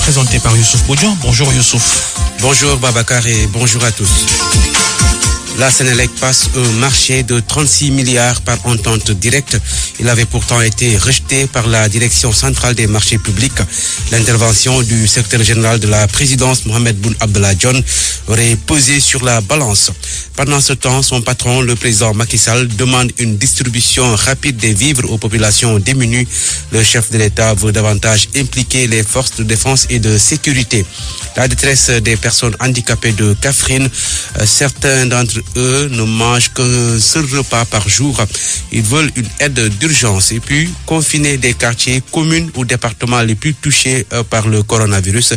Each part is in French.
présenté par Youssouf Bodian. Bonjour Youssouf. Bonjour Babacar et bonjour à tous. La Sénélec passe un marché de 36 milliards par entente directe. Il avait pourtant été rejeté par la Direction centrale des marchés publics. L'intervention du secrétaire général de la présidence, Mohamed Boun Abdallah Dionne, aurait pesé sur la balance. Pendant ce temps, son patron, le président Macky Sall, demande une distribution rapide des vivres aux populations démunies. Le chef de l'État veut davantage impliquer les forces de défense et de sécurité. La détresse des personnes handicapées de Kaffrine, certains d'entre eux ne mangent qu'un seul repas par jour. Ils veulent une aide d'urgence et puis confiner des quartiers, communes ou départements les plus touchés par le coronavirus.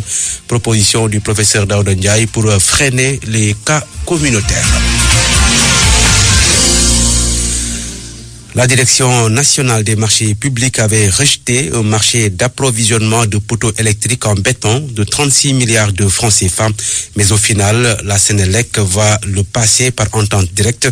Proposition du professeur Daouda Ndiaye pour freiner les cas communautaires. La Direction nationale des marchés publics avait rejeté un marché d'approvisionnement de poteaux électriques en béton de 36 milliards de francs CFA. Mais au final, la Sénélec va le passer par entente directe.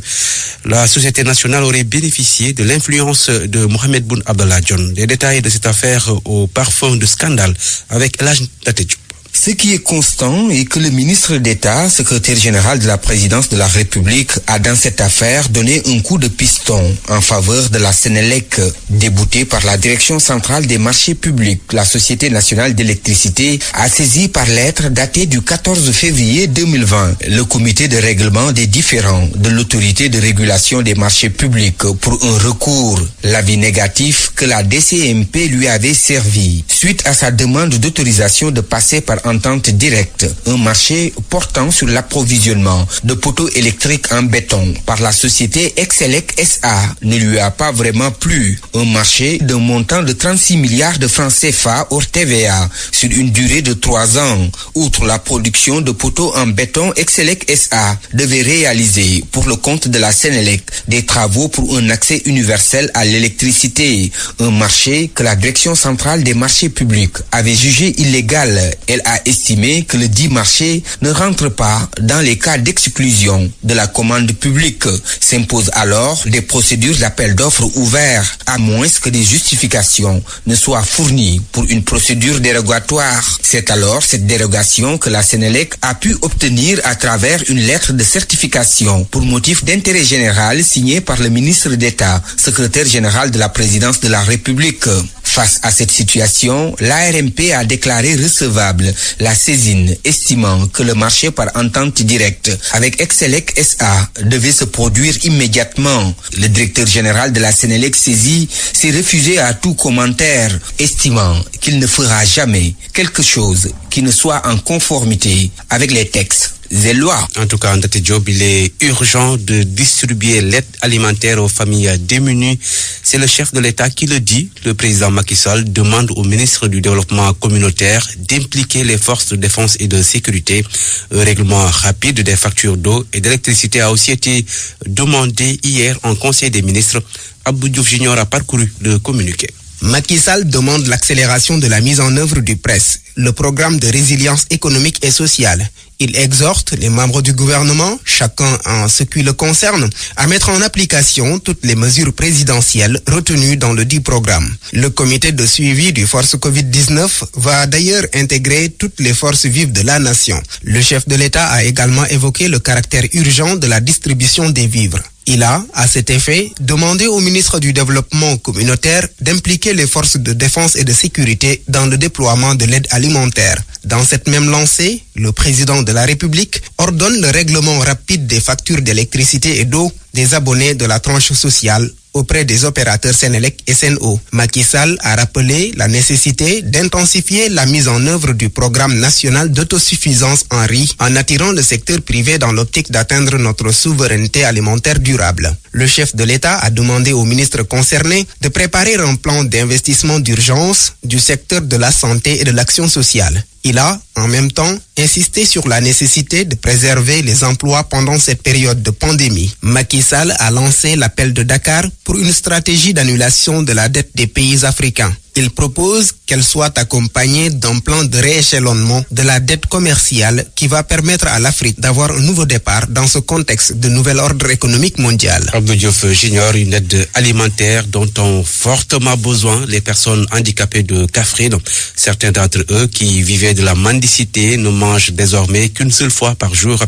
La Société nationale aurait bénéficié de l'influence de Mohamed Boun Abdallah Dionne. Les détails de cette affaire au parfum de scandale avec El Hadj Ndaté Diop. Ce qui est constant est que le ministre d'État, secrétaire général de la présidence de la République, a dans cette affaire donné un coup de piston en faveur de la Sénélec, déboutée par la Direction centrale des marchés publics. La Société nationale d'électricité a saisi par lettre datée du 14 février 2020 le comité de règlement des différends de l'autorité de régulation des marchés publics pour un recours. L'avis négatif que la DCMP lui avait servi suite à sa demande d'autorisation de passer par entente directe un marché portant sur l'approvisionnement de poteaux électriques en béton par la société Excelec SA ne lui a pas vraiment plu. Un marché d'un montant de 36 milliards de francs CFA hors TVA sur une durée de 3 ans. Outre la production de poteaux en béton, Excelec SA devait réaliser pour le compte de la Sénélec des travaux pour un accès universel à l'électricité. Un marché que la Direction centrale des marchés publics avait jugé illégal. Elle a estimé que le dit marché ne rentre pas dans les cas d'exclusion de la commande publique. S'imposent alors des procédures d'appel d'offres ouverts, à moins que des justifications ne soient fournies pour une procédure dérogatoire. C'est alors cette dérogation que la Sénélec a pu obtenir à travers une lettre de certification pour motif d'intérêt général signée par le ministre d'État, secrétaire général de la présidence de la République. Face à cette situation, l'ARMP a déclaré recevable la saisine, estimant que le marché par entente directe avec Excelec SA devait se produire immédiatement. Le directeur général de la Sénélec saisi s'est refusé à tout commentaire, estimant qu'il ne fera jamais quelque chose qui ne soit en conformité avec les textes. En tout cas, Ndaté Diop, il est urgent de distribuer l'aide alimentaire aux familles démunies. C'est le chef de l'État qui le dit. Le président Macky Sall demande au ministre du Développement communautaire d'impliquer les forces de défense et de sécurité. Un règlement rapide des factures d'eau et d'électricité a aussi été demandé hier en Conseil des ministres. Abdou Diouf Junior a parcouru le communiqué. Macky Sall demande l'accélération de la mise en œuvre du PRES, le programme de résilience économique et sociale. Il exhorte les membres du gouvernement, chacun en ce qui le concerne, à mettre en application toutes les mesures présidentielles retenues dans le dit programme. Le comité de suivi du force Covid-19 va d'ailleurs intégrer toutes les forces vives de la nation. Le chef de l'État a également évoqué le caractère urgent de la distribution des vivres. Il a, à cet effet, demandé au ministre du Développement communautaire d'impliquer les forces de défense et de sécurité dans le déploiement de l'aide alimentaire. Dans cette même lancée, le président de la République ordonne le règlement rapide des factures d'électricité et d'eau des abonnés de la tranche sociale auprès des opérateurs Sénélec et Sen'Eau. Macky Sall a rappelé la nécessité d'intensifier la mise en œuvre du programme national d'autosuffisance en riz en attirant le secteur privé dans l'optique d'atteindre notre souveraineté alimentaire durable. Le chef de l'État a demandé aux ministres concernés de préparer un plan d'investissement d'urgence du secteur de la santé et de l'action sociale. Il a, en même temps, insisté sur la nécessité de préserver les emplois pendant cette période de pandémie. Macky Sall a lancé l'appel de Dakar pour une stratégie d'annulation de la dette des pays africains. Il propose qu'elle soit accompagnée d'un plan de rééchelonnement de la dette commerciale qui va permettre à l'Afrique d'avoir un nouveau départ dans ce contexte de nouvel ordre économique mondial. Abdou Diouf j'ignore une aide alimentaire dont ont fortement besoin les personnes handicapées de Kaffrine. Certains d'entre eux qui vivaient de la mendicité ne mangent désormais qu'une seule fois par jour.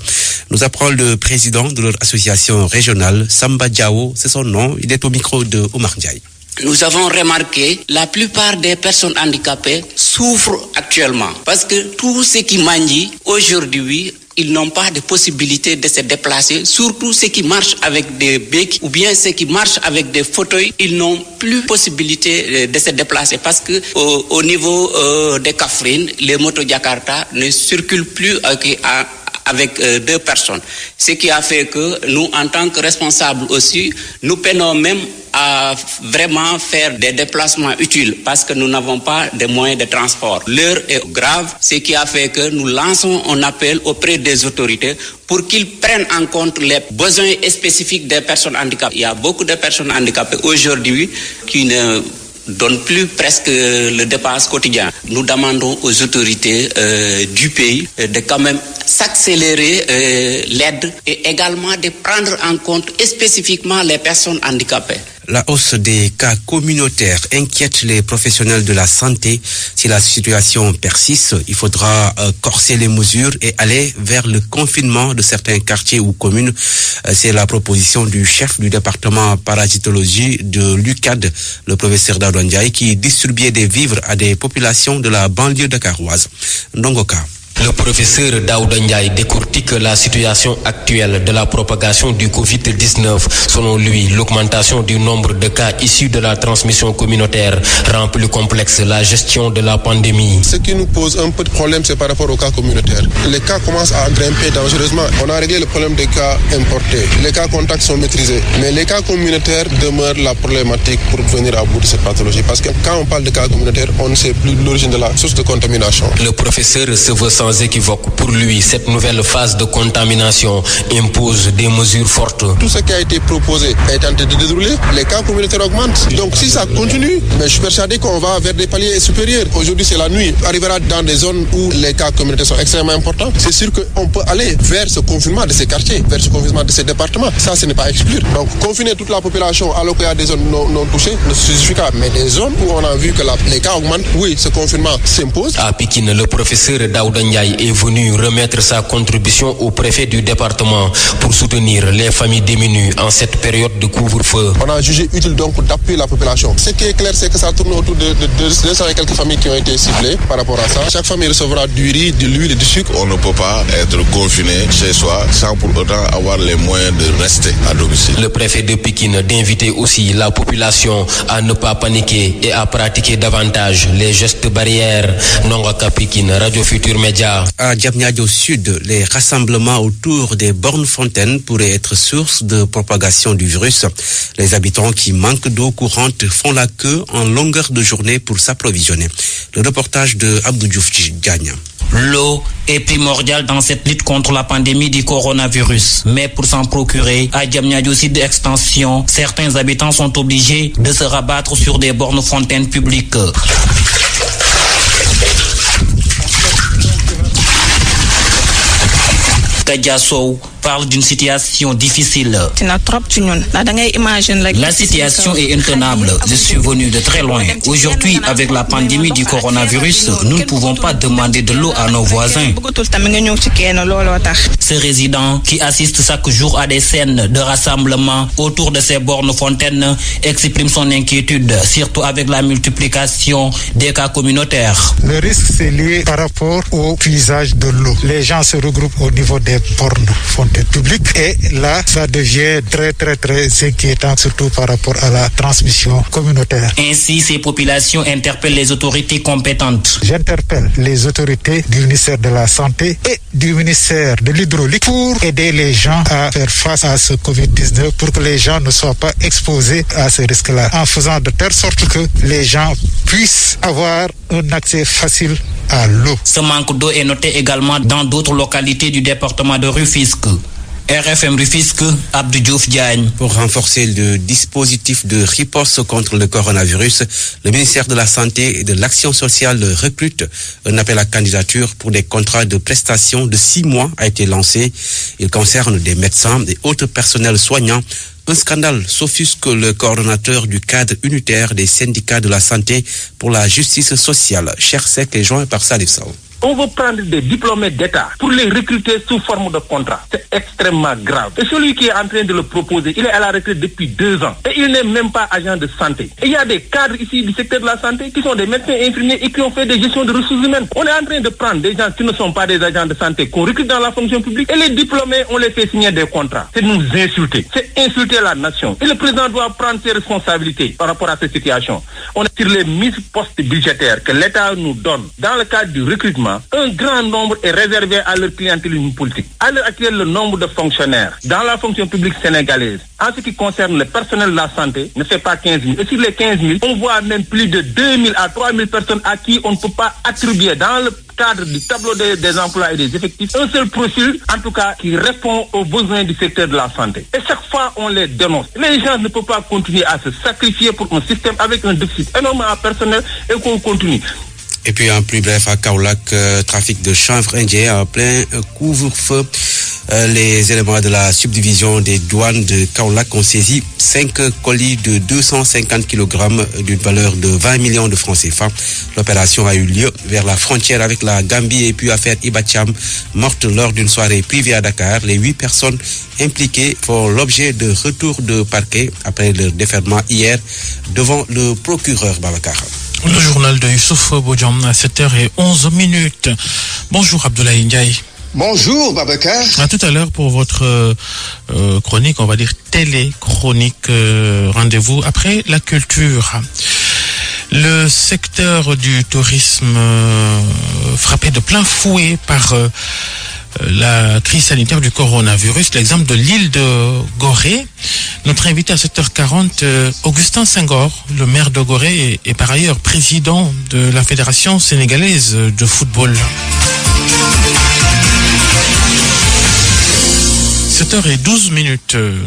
Nous apprend le président de leur association régionale, Samba Diao, c'est son nom, il est au micro de Omar Ndiaye. Nous avons remarqué la plupart des personnes handicapées souffrent actuellement parce que tous ceux qui mangent aujourd'hui, ils n'ont pas de possibilité de se déplacer, surtout ceux qui marchent avec des béquilles ou bien ceux qui marchent avec des fauteuils, ils n'ont plus possibilité de se déplacer parce que au niveau des Kaffrine, les motos Jakarta ne circulent plus avec deux personnes. Ce qui a fait que nous, en tant que responsables aussi, nous peinons même à vraiment faire des déplacements utiles parce que nous n'avons pas de moyens de transport. L'heure est grave, ce qui a fait que nous lançons un appel auprès des autorités pour qu'ils prennent en compte les besoins spécifiques des personnes handicapées. Il y a beaucoup de personnes handicapées aujourd'hui qui ne donnent plus presque le dépasse quotidien. Nous demandons aux autorités du pays de quand même s'accélérer l'aide et également de prendre en compte spécifiquement les personnes handicapées. La hausse des cas communautaires inquiète les professionnels de la santé. Si la situation persiste, il faudra corser les mesures et aller vers le confinement de certains quartiers ou communes. C'est la proposition du chef du département parasitologie de l'UCAD, le professeur Daouda Ndiaye, qui distribuait des vivres à des populations de la banlieue dakaroise. Ndongoka. Le professeur Daouda Ndiaye décortique la situation actuelle de la propagation du Covid-19. Selon lui, l'augmentation du nombre de cas issus de la transmission communautaire rend plus complexe la gestion de la pandémie. Ce qui nous pose un peu de problème, c'est par rapport aux cas communautaires. Les cas commencent à grimper dangereusement. On a réglé le problème des cas importés. Les cas contacts sont maîtrisés. Mais les cas communautaires demeurent la problématique pour venir à bout de cette pathologie. Parce que quand on parle de cas communautaires, on ne sait plus l'origine de la source de contamination. Le professeur se veut sans équivoque. Pour lui, cette nouvelle phase de contamination impose des mesures fortes. Tout ce qui a été proposé est en train de dérouler. Les cas communautaires augmentent. Donc si ça continue, mais je suis persuadé qu'on va vers des paliers supérieurs. Aujourd'hui, c'est la nuit. On arrivera dans des zones où les cas communautaires sont extrêmement importants. C'est sûr qu'on peut aller vers ce confinement de ces quartiers, vers ce confinement de ces départements. Ça, ce n'est pas à exclure. Donc confiner toute la population alors qu'il y a des zones non touchées ne suffit pas. Mais des zones où on a vu que les cas augmentent, oui, ce confinement s'impose. À Pikine, le professeur Daouda Ndiaye est venu remettre sa contribution au préfet du département pour soutenir les familles démunies en cette période de couvre-feu. On a jugé utile donc d'appuyer la population. Ce qui est clair, c'est que ça tourne autour de 200 et quelques familles qui ont été ciblées par rapport à ça. Chaque famille recevra du riz, de l'huile et du sucre. On ne peut pas être confiné chez soi sans pour autant avoir les moyens de rester à domicile. Le préfet de Pikine d'inviter aussi la population à ne pas paniquer et à pratiquer davantage les gestes barrières. Nongaka Pikine, Radio Futur Média. À Diamniadio Sud, les rassemblements autour des bornes fontaines pourraient être source de propagation du virus. Les habitants qui manquent d'eau courante font la queue en longueur de journée pour s'approvisionner. Le reportage de Abdou Diouf Diagne. L'eau est primordiale dans cette lutte contre la pandémie du coronavirus. Mais pour s'en procurer, à Diamniadio Sud Extension, certains habitants sont obligés de se rabattre sur des bornes fontaines publiques. Kadiaso parle d'une situation difficile. La situation est intenable. Je suis venu de très loin. Aujourd'hui, avec la pandémie du coronavirus, nous ne pouvons pas demander de l'eau à nos voisins. Ces résidents qui assistent chaque jour à des scènes de rassemblement autour de ces bornes fontaines expriment son inquiétude, surtout avec la multiplication des cas communautaires. Le risque, c'est lié par rapport au puisage de l'eau. Les gens se regroupent au niveau des bornes fontaines publiques et là, ça devient très inquiétant, surtout par rapport à la transmission communautaire. Ainsi, ces populations interpellent les autorités compétentes. J'interpelle les autorités du ministère de la Santé et du ministère de l'Hydraulique pour aider les gens à faire face à ce Covid-19 pour que les gens ne soient pas exposés à ce risque-là, en faisant de telle sorte que les gens puissent avoir un accès facile à l'eau. Ce manque d'eau est noté également dans d'autres localités du département de Rufisque. RFM Rufisque, Abdou Diouf Diagne. Pour renforcer le dispositif de riposte contre le coronavirus, le ministère de la Santé et de l'Action sociale recrute. Un appel à candidature pour des contrats de prestation de 6 mois a été lancé. Il concerne des médecins et autres personnels soignants. Un scandale s'offusque le coordonnateur du cadre unitaire des syndicats de la santé pour la justice sociale. Cher Sec est joint par Salif Sao. On veut prendre des diplômés d'État pour les recruter sous forme de contrat. C'est extrêmement grave. Et celui qui est en train de le proposer, il est à la retraite depuis 2 ans. Et il n'est même pas agent de santé. Et il y a des cadres ici du secteur de la santé qui sont des médecins infirmiers et qui ont fait des gestions de ressources humaines. On est en train de prendre des gens qui ne sont pas des agents de santé, qu'on recrute dans la fonction publique. Et les diplômés, on les fait signer des contrats. C'est nous insulter. C'est insulter la nation. Et le président doit prendre ses responsabilités par rapport à cette situation. On est sur les mises postes budgétaires que l'État nous donne dans le cadre du recrutement. Un grand nombre est réservé à leur clientélisme politique. À l'heure actuelle, le nombre de fonctionnaires dans la fonction publique sénégalaise, en ce qui concerne le personnel de la santé, ne fait pas 15 000. Et sur les 15 000, on voit même plus de 2 000 à 3 000 personnes à qui on ne peut pas attribuer dans le cadre du tableau des emplois et des effectifs un seul profil, en tout cas, qui répond aux besoins du secteur de la santé. Et chaque fois, on les dénonce. Les gens ne peuvent pas continuer à se sacrifier pour un système avec un déficit énorme en personnel et qu'on continue. Et puis en plus bref, à Kaolack, trafic de chanvre indien en plein couvre-feu. Les éléments de la subdivision des douanes de Kaolack ont saisi 5 colis de 250 kg d'une valeur de 20 millions de francs CFA. L'opération a eu lieu vers la frontière avec la Gambie et puis affaire Ibacham, morte lors d'une soirée privée à Dakar. Les 8 personnes impliquées font l'objet de retour de parquet après le déferment hier devant le procureur Babacar. Le journal de Youssouf Bodian à 7h11. Bonjour Abdoulaye Ndiaye. Bonjour Babacar. À tout à l'heure pour votre chronique, on va dire télé-chronique, rendez-vous après la culture. Le secteur du tourisme frappé de plein fouet par la crise sanitaire du coronavirus, l'exemple de l'île de Gorée. Notre invité à 7h40, Augustin Senghor, le maire de Gorée et par ailleurs président de la Fédération sénégalaise de football. 7h12.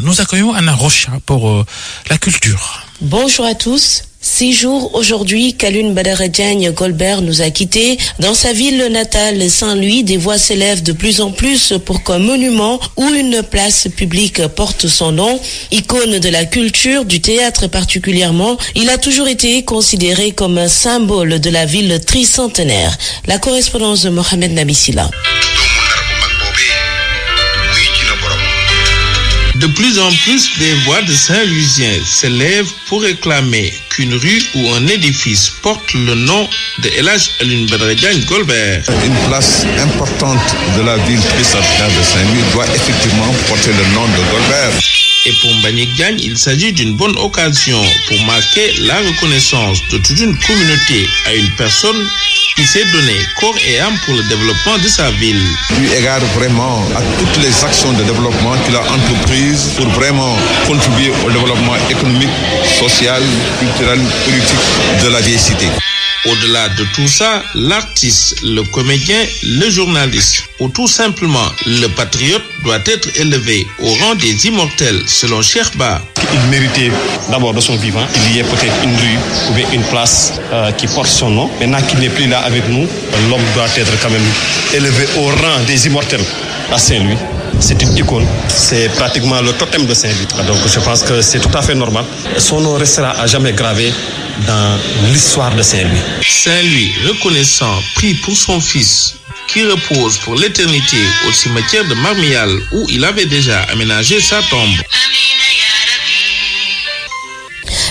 Nous accueillons Anna Rocha pour la culture. Bonjour à tous. 6 jours aujourd'hui qu'Alun Badara Diagne Golbert nous a quittés. Dans sa ville natale Saint-Louis, des voix s'élèvent de plus en plus pour qu'un monument ou une place publique porte son nom. Icône de la culture, du théâtre particulièrement, il a toujours été considéré comme un symbole de la ville tricentenaire. La correspondance de Mohamed Nabissila. De plus en plus, des voix de Saint-Louisiens s'élèvent pour réclamer qu'une rue ou un édifice porte le nom de El Hadj Alun Badara Diagne Golbert. Une place importante de la ville tricentenaire de Saint-Louis doit effectivement porter le nom de Golbert. Et pour Mbagnick Diagne, il s'agit d'une bonne occasion pour marquer la reconnaissance de toute une communauté à une personne qui s'est donné corps et âme pour le développement de sa ville. Eu égard vraiment à toutes les actions de développement qu'il a entreprises pour vraiment contribuer au développement économique, social, culturel, politique de la vieille cité. Au-delà de tout ça, l'artiste, le comédien, le journaliste ou tout simplement le patriote doit être élevé au rang des immortels selon Cheikh Ba. Il méritait d'abord de son vivant, il y ait peut-être une rue ou bien une place qui porte son nom. Maintenant qu'il n'est plus là avec nous, l'homme doit être quand même élevé au rang des immortels à Saint-Louis. C'est une icône, c'est pratiquement le totem de Saint-Louis. Donc je pense que c'est tout à fait normal. Son nom restera à jamais gravé dans l'histoire de Saint-Louis. Saint-Louis, reconnaissant, prie pour son fils, qui repose pour l'éternité au cimetière de Marmial, où il avait déjà aménagé sa tombe.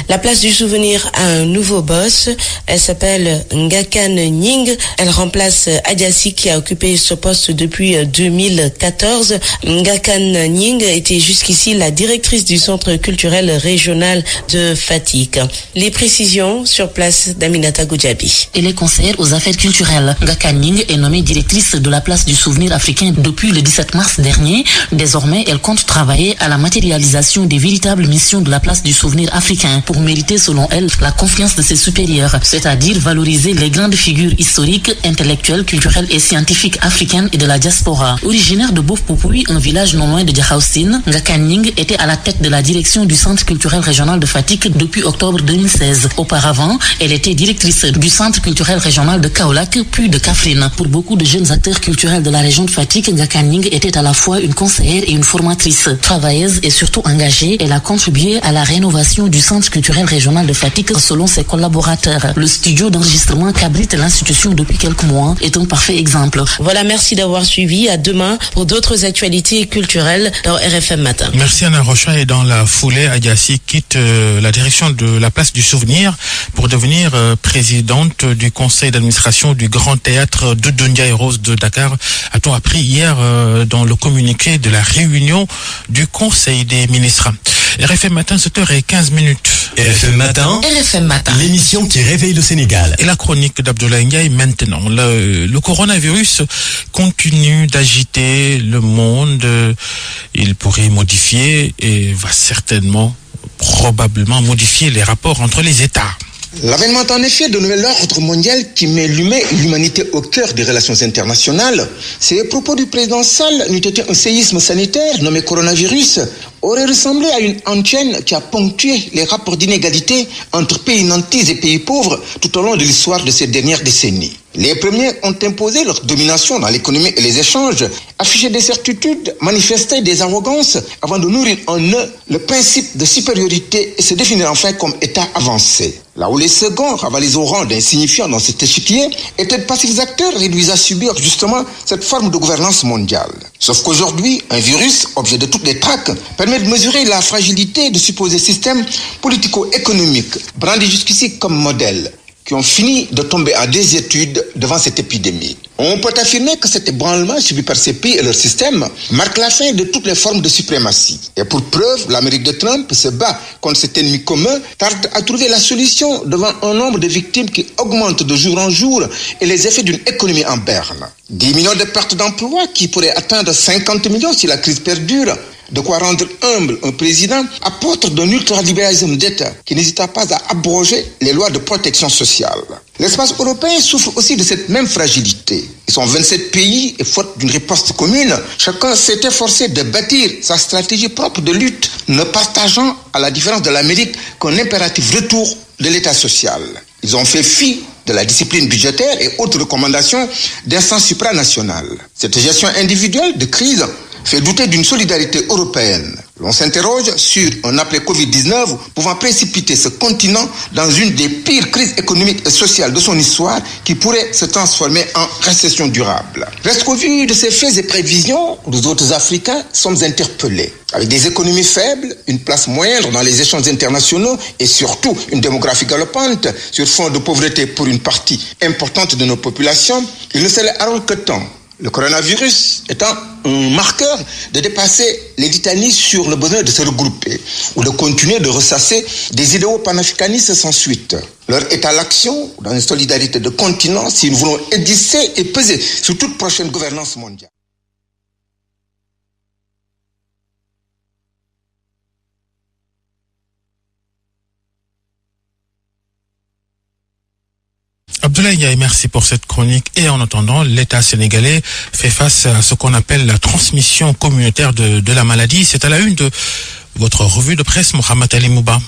La place du souvenir a un nouveau boss. Elle s'appelle Ngakan Nying. Elle remplace Adiassi qui a occupé ce poste depuis 2014. Ngakan Nying était jusqu'ici la directrice du centre culturel régional de Fatick. Les précisions sur place d'Aminata Goudjabi. Elle est conseillère aux affaires culturelles. Ngakan Nying est nommée directrice de la place du souvenir africain depuis le 17 mars dernier. Désormais, elle compte travailler à la matérialisation des véritables missions de la place du souvenir africain. Pour pour mériter, selon elle, la confiance de ses supérieurs, c'est-à-dire valoriser les grandes figures historiques, intellectuelles, culturelles et scientifiques africaines et de la diaspora. Originaire de Bof-Poupoui, un village non loin de Diakhoussine, Ngaka Ning était à la tête de la direction du Centre culturel régional de Fatick depuis octobre 2016. Auparavant, elle était directrice du Centre culturel régional de Kaolack, puis de Kaffrine. Pour beaucoup de jeunes acteurs culturels de la région de Fatick, Ngaka Ning était à la fois une conseillère et une formatrice. Travailleuse et surtout engagée, elle a contribué à la rénovation du Centre culturel régional de Fatick selon ses collaborateurs. Le studio d'enregistrement qu'abrite l'institution depuis quelques mois est un parfait exemple. Voilà, merci d'avoir suivi. À demain pour d'autres actualités culturelles dans RFM Matin. Merci Anna Rocha. Et dans la foulée, Adiassi quitte la direction de la place du Souvenir pour devenir présidente du conseil d'administration du Grand Théâtre de Doumbia et Rose de Dakar. A-t-on appris hier dans le communiqué de la réunion du Conseil des ministres. RFM Matin, 7h15. RFM Matin. RFM Matin. L'émission qui réveille le Sénégal. Et la chronique d'Abdoulaye Ndiaye maintenant. Le coronavirus continue d'agiter le monde. Il pourrait modifier et va probablement modifier les rapports entre les États. L'avènement en effet de nouvel ordre mondial qui met l'humain et l'humanité au cœur des relations internationales, ces propos du président Sall n'eût été un séisme sanitaire nommé coronavirus, aurait ressemblé à une antienne qui a ponctué les rapports d'inégalité entre pays nantis et pays pauvres tout au long de l'histoire de ces dernières décennies. Les premiers ont imposé leur domination dans l'économie et les échanges, affiché des certitudes, manifesté des arrogances avant de nourrir en eux le principe de supériorité et se définir enfin comme État avancé. Là où les seconds, ravalés au rang d'insignifiants dans cet échiquier, étaient de passifs acteurs réduits à subir justement cette forme de gouvernance mondiale. Sauf qu'aujourd'hui, un virus, objet de toutes les traques, permet de mesurer la fragilité de supposés systèmes politico-économiques, brandis jusqu'ici comme modèles, qui ont fini de tomber en désuétude devant cette épidémie. On peut affirmer que cet ébranlement subi par ces pays et leur système marque la fin de toutes les formes de suprématie. Et pour preuve, l'Amérique de Trump se bat contre cet ennemi commun, tarde à trouver la solution devant un nombre de victimes qui augmente de jour en jour et les effets d'une économie en berne. 10 millions de pertes d'emplois qui pourraient atteindre 50 millions si la crise perdure. De quoi rendre humble un président apôtre d'un ultralibéralisme d'État qui n'hésita pas à abroger les lois de protection sociale. L'espace européen souffre aussi de cette même fragilité. Ils sont 27 pays et faute d'une riposte commune, chacun s'est efforcé de bâtir sa stratégie propre de lutte, ne partageant, à la différence de l'Amérique, qu'un impératif retour de l'État social. Ils ont fait fi de la discipline budgétaire et autres recommandations d'instances supranationales. Cette gestion individuelle de crise fait douter d'une solidarité européenne. L'on s'interroge sur un après-Covid-19 pouvant précipiter ce continent dans une des pires crises économiques et sociales de son histoire qui pourrait se transformer en récession durable. Reste qu'au vu de ces faits et prévisions, nous autres Africains sommes interpellés. Avec des économies faibles, une place moindre dans les échanges internationaux et surtout une démographie galopante sur fond de pauvreté pour une partie importante de nos populations, il ne serait alors que temps, le coronavirus étant un marqueur de dépasser les litanies sur le besoin de se regrouper ou de continuer de ressasser des idéaux panafricanistes sans suite. L'heure est à l'action dans une solidarité de continent si nous voulons édifier et peser sur toute prochaine gouvernance mondiale. Abdoulaye Ndiaye, merci pour cette chronique. Et en attendant, l'État sénégalais fait face à ce qu'on appelle la transmission communautaire de la maladie. C'est à la une de votre revue de presse, Mohamed Ali Mouba.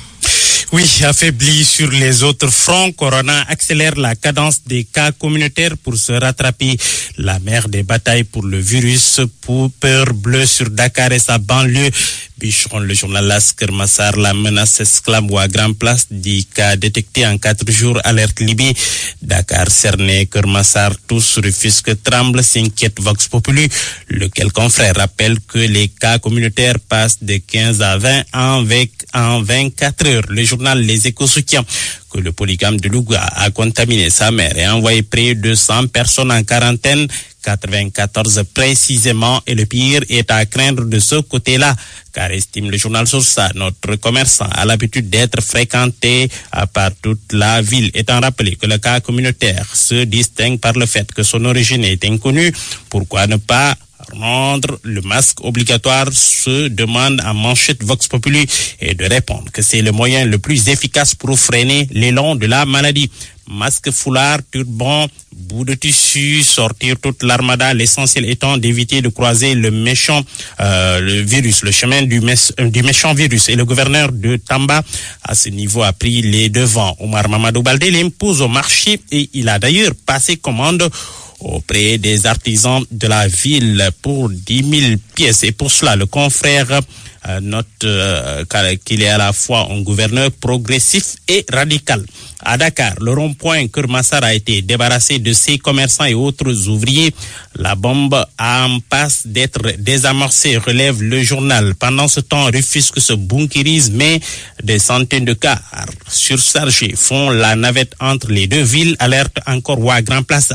Oui, affaibli sur les autres fronts, Corona accélère la cadence des cas communautaires pour se rattraper. La mère des batailles pour le virus, pour peur bleue sur Dakar et sa banlieue. Bichon, le journal Las Kermassar, la menace exclame à Grand Place, 10 cas détectés en 4 jours, alerte Libye. Dakar, Cerné, Kermassar, tous Rufisque tremblent, s'inquiète Vox Populi, lequel confrère rappelle que les cas communautaires passent de 15 à 20 en 24 heures. Le journal Les Échos soutient que le polygame de Louga a contaminé sa mère et envoyé près de 100 personnes en quarantaine, 94 précisément, et le pire est à craindre de ce côté-là, car estime le journal Source, notre commerçant a l'habitude d'être fréquenté par toute la ville, étant rappelé que le cas communautaire se distingue par le fait que son origine est inconnue. Pourquoi ne pas rendre le masque obligatoire, se demande en manchette Vox Populi, et de répondre que c'est le moyen le plus efficace pour freiner l'élan de la maladie. Masque, foulard, turban, bout de tissu, sortir toute l'armada, l'essentiel étant d'éviter de croiser le méchant le virus, le chemin du méchant virus. Et le gouverneur de Tamba, à ce niveau, a pris les devants. Omar Mamadou Baldé l'impose au marché et il a d'ailleurs passé commande auprès des artisans de la ville pour 10 000 pièces. Et pour cela, le confrère note qu'il est à la fois un gouverneur progressif et radical. À Dakar, le rond-point Keur-Massar a été débarrassé de ses commerçants et autres ouvriers. La bombe en passe d'être désamorcée, relève le journal. Pendant ce temps, Rufisque se bunkérise, mais des centaines de cars surchargés font la navette entre les deux villes, alerte encore Ouah Grand Place.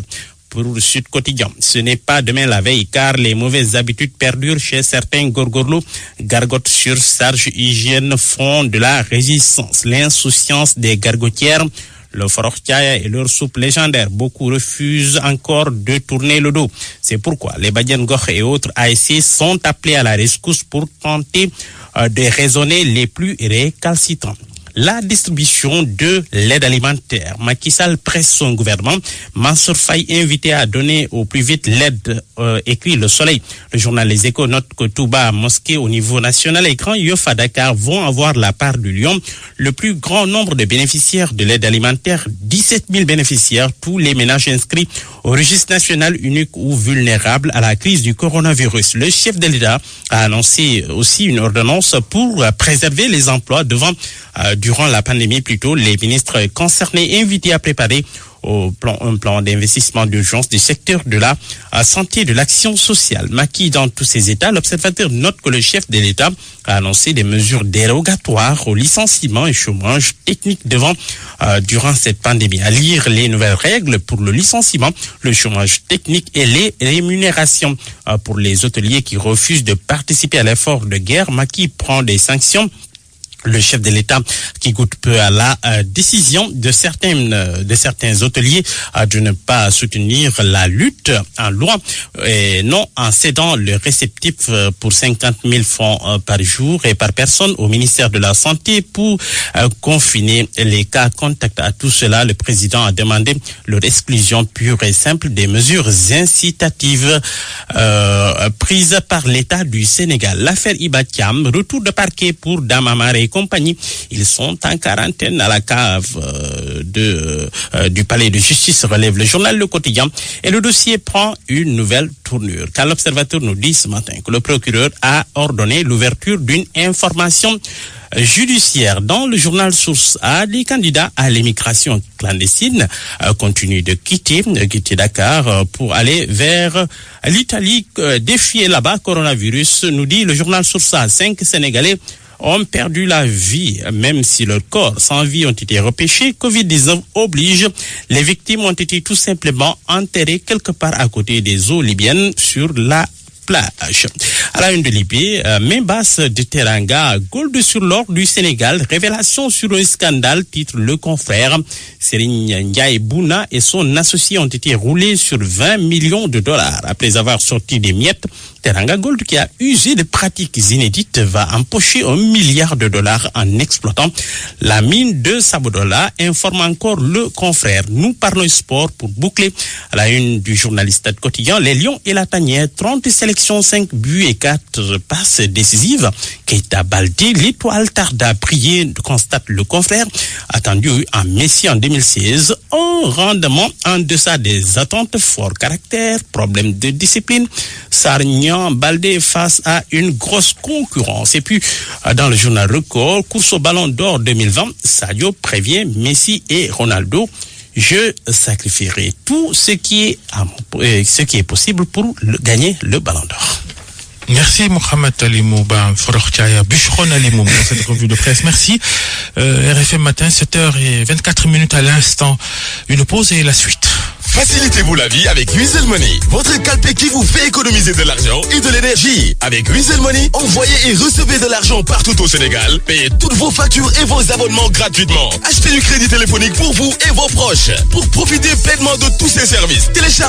Pour le Sud Quotidien, ce n'est pas demain la veille car les mauvaises habitudes perdurent chez certains gorgorlous. Gargotes, surcharge, hygiène font de la résistance. L'insouciance des gargotières, le forochtia et leur soupe légendaire. Beaucoup refusent encore de tourner le dos. C'est pourquoi les Badian Goch et autres ASC sont appelés à la rescousse pour tenter de raisonner les plus récalcitrants. La distribution de l'aide alimentaire. Macky Sall presse son gouvernement. Mansour Faye invité à donner au plus vite l'aide, écrit Le Soleil. Le journal Les Échos note que Touba, Mosquée au niveau national et Grand Yoff à Dakar vont avoir la part du lion. Le plus grand nombre de bénéficiaires de l'aide alimentaire, 17 000 bénéficiaires, tous les ménages inscrits au registre national unique ou vulnérable à la crise du coronavirus. Le chef de l'État a annoncé aussi une ordonnance pour préserver les emplois durant la pandémie. Plutôt, les ministres concernés invités à préparer un plan d'investissement d'urgence du secteur de la santé et de l'action sociale. Macky dans tous ses états, l'observateur note que le chef de l'État a annoncé des mesures dérogatoires au licenciement et chômage technique durant cette pandémie. À lire les nouvelles règles pour le licenciement, le chômage technique et les rémunérations pour les hôteliers qui refusent de participer à l'effort de guerre. Macky prend des sanctions. Le chef de l'État qui goûte peu à la décision de certains hôteliers de ne pas soutenir la lutte en loi et non en cédant le réceptif pour 50 000 francs par jour et par personne au ministère de la Santé pour confiner les cas contacts. À tout cela, le président a demandé leur exclusion pure et simple des mesures incitatives prises par l'État du Sénégal. L'affaire Iba Thiam, retour de parquet pour Damamar et compagnie. Ils sont en quarantaine à la cave du palais de justice, relève le journal Le Quotidien. Et le dossier prend une nouvelle tournure. Car l'observateur nous dit ce matin que le procureur a ordonné l'ouverture d'une information judiciaire. Dans le journal Source A, les candidats à l'émigration clandestine continuent de quitter Dakar pour aller vers l'Italie, défier là-bas coronavirus, nous dit le journal Source A. 5 Sénégalais ont perdu la vie, même si leurs corps sans vie ont été repêchés. Covid-19 oblige. Les victimes ont été tout simplement enterrées quelque part à côté des eaux libyennes sur la plage. À la une de Libye, main basse de Teranga, gold sur l'or du Sénégal, révélation sur un scandale, titre Le Confrère. Serigne Ndiaye Bouna et son associé ont été roulés sur 20 millions de dollars. Après avoir sorti des miettes, Teranga Gold, qui a usé de pratiques inédites, va empocher 1 milliard de dollars en exploitant la mine de Sabodola, informe encore Le Confrère. Nous parlons sport pour boucler à la une du journaliste quotidien. Les Lions et la Tanière, 30 sélections, 5 buts et 4 passes décisives. Keita Baldé, l'étoile tarde à briller, constate Le Confrère. Attendu en Messi en 2016, un rendement en deçà des attentes, fort caractère, problème de discipline. Sarnian Baldé face à une grosse concurrence. Et puis, dans le journal Record, course au Ballon d'Or 2020, Sadio prévient Messi et Ronaldo. Je sacrifierai tout ce qui est possible pour gagner le Ballon d'Or. Merci Mohamed Ali Mouba, Forochaya, Boucheron Ali Mouba, dans cette revue de presse. Merci. RFM Matin, 7h24 à l'instant. Une pause et la suite. Facilitez-vous la vie avec Wizall Money, votre calpé qui vous fait économiser de l'argent et de l'énergie. Avec Wizall Money, envoyez et recevez de l'argent partout au Sénégal. Payez toutes vos factures et vos abonnements gratuitement. Achetez du crédit téléphonique pour vous et vos proches. Pour profiter pleinement de tous ces services, téléchargez